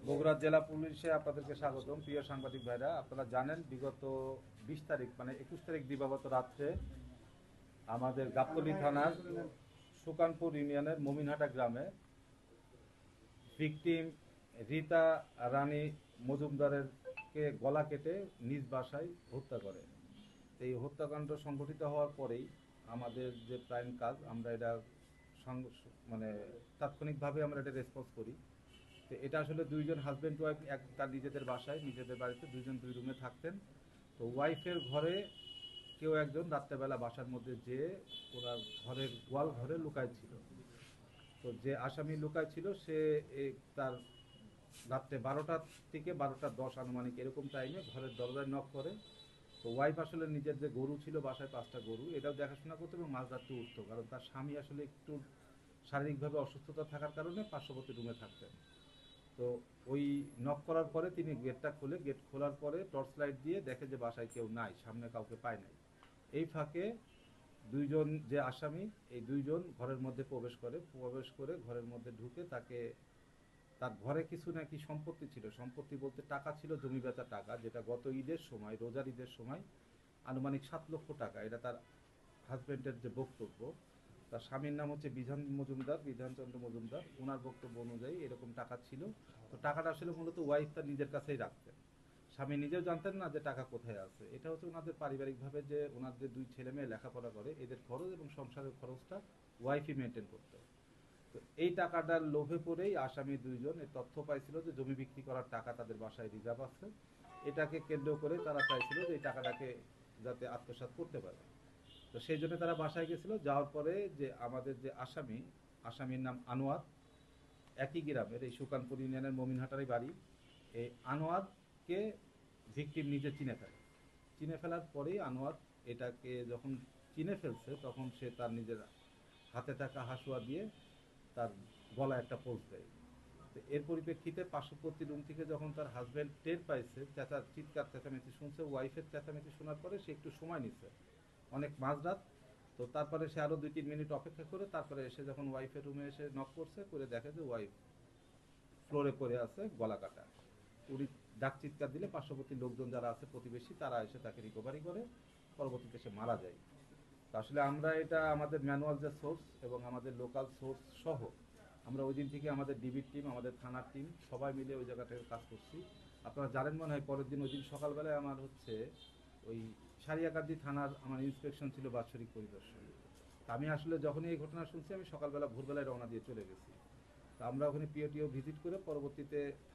বগুড়া জেলা পুলিশে আপনাদেরকে স্বাগতম। প্রিয় সাংবাদিক ভাইরা, আপনারা জানেন বিগত 20 তারিখ মানে 21 তারিখ দিবাগত রাত্রে আমাদের গাবতলী থানার সুকানপুর ইউনিয়নের মমিনহাটা গ্রামে ভিকটিম রীতা রানী মজুমদারের কে গলা কেটে নিজ বাসায় হত্যা করে। এই হত্যাকাণ্ড সংঘটিত হওয়ার পরেই আমাদের যে প্রাইম কাজ, আমরা এটা মানে তাৎক্ষণিকভাবে আমরা এটা রেসপন্স করি। তো এটা আসলে দুইজন হাজব্যান্ড ওয়াইফ এক তার নিজেদের বাসায় নিজেদের বাড়িতে দুইজন দুই রুমে থাকতেন। তো ওয়াইফের ঘরে কেউ একজন রাত্রেবেলা বাসার মধ্যে যেয়ে ওনার ঘরের ওয়াল ঘরে লুকায় ছিল। তো যে আসামি লুকায় ছিল সে তার রাত্রে 12টা থেকে 12টা 10 আনুমানিক এরকম টাইমে ঘরের দরজায় নক করে। তো ওয়াইফ আসলে নিজের যে গরু ছিল বাসায় 5টা গরু, এটাও দেখাশোনা করতো এবং মাঝরাত্রে উঠতো, কারণ তার স্বামী আসলে একটু শারীরিকভাবে অসুস্থতা থাকার কারণে পার্শ্ববর্তী রুমে থাকতেন। তো ওই নক করার পরে তিনি গেটটা খুলে, গেট খোলার পরে টর্চ লাইট দিয়ে দেখে যে বাসায় কেউ নাই, সামনে কাউকে পায় নাই। এই ফাঁকে দুইজন যে আসামি, এই দুইজন ঘরের মধ্যে প্রবেশ করে ঘরের মধ্যে ঢুকে তাকে, তার ঘরে কিছু নাকি সম্পত্তি ছিল, সম্পত্তি বলতে টাকা ছিল, জমি বেচা টাকা, যেটা গত ঈদের সময়, রোজার ঈদের সময় আনুমানিক 7 লক্ষ টাকা। এটা তার হাজব্যান্ডের যে বক্তব্য। তার স্বামীর নাম হচ্ছে বিধানচন্দ্র মজুমদার। ওনার বক্তব্য অনুযায়ী এরকম টাকা ছিল। তো টাকাটা আসলে মূলত ওয়াইফ তার নিজের কাছেই রাখতেন। স্বামী নিজেও জানতেন না যে টাকা কোথায় আছে। এটা হচ্ছে ওনাদের পারিবারিকভাবে, যে ওনাদের 2 ছেলে মেয়ে লেখাপড়া করে, এদের খরচ এবং সংসারের খরচটা ওয়াইফই মেনটেন করতো। তো এই টাকাটার লোভে পড়েই আসামি দুইজন এই তথ্য পাইছিল যে জমি বিক্রি করার টাকা তাদের বাসায় রিজার্ভ আছে। এটাকে কেন্দ্র করে তারা চাইছিল যে এই টাকাটাকে যাতে আত্মসাৎ করতে পারে। তো সেই জন্য তারা বাসায় গেছিল। যাওয়ার পরে যে আমাদের যে আসামির নাম আনোয়ার, একই গ্রামের, এই সুকানপুর ইউনিয়নের মমিনহাটারই বাড়ি। এই আনোয়ারকে ভিকটিম নিজে চিনে ফেলার পরেই আনোয়ার এটাকে যখন চিনে ফেলছে, তখন সে তার নিজের হাতে থাকা হাসুয়া দিয়ে তার গলায় একটা পোজ দেয়। তো এর পরিপ্রেক্ষিতে পার্শ্ববর্তী রুম থেকে যখন তার হাজব্যান্ড টের পাইছে, চিৎকার চেঁচামেচি শুনছে, ওয়াইফের চেঁচামেচি শোনার পরে সে একটু সময় নিচ্ছে, অনেক মাঝরাত। তো তারপরে সে আরও 2-3 মিনিট অপেক্ষা করে তারপরে এসে যখন ওয়াইফের রুমে এসে নক করছে, করে দেখে যে ওয়াইফ ফ্লোরে পড়ে আছে, গলা কাটা। উনি ডাক চিৎকার দিলে পার্শ্ববর্তী লোকজন যারা আছে, প্রতিবেশী, তারা এসে তাকে রিকভারি করে। পরবর্তীতে সে মারা যায়। তো আসলে আমরা এটা আমাদের ম্যানুয়াল যে সোর্স এবং আমাদের লোকাল সোর্স সহ আমরা ওই দিন থেকে আমাদের ডিবির টিম, আমাদের থানার টিম সবাই মিলে ওই জায়গাটায় কাজ করছি। আপনারা জানেন মনে হয়, পরের দিন ওই দিন সকালবেলায় আমার হচ্ছে ওই সারিয়াকান্দি থানার আমার ইন্সপেকশন ছিল, বাৎসরিক পরিদর্শন। তা আমি আসলে যখনই এই ঘটনা শুনছি, আমি সকালবেলা ভোরবেলায় রওনা দিয়ে চলে গেছি। তা আমরা ওখানে পিওটিও ভিজিট করে পরবর্তীতে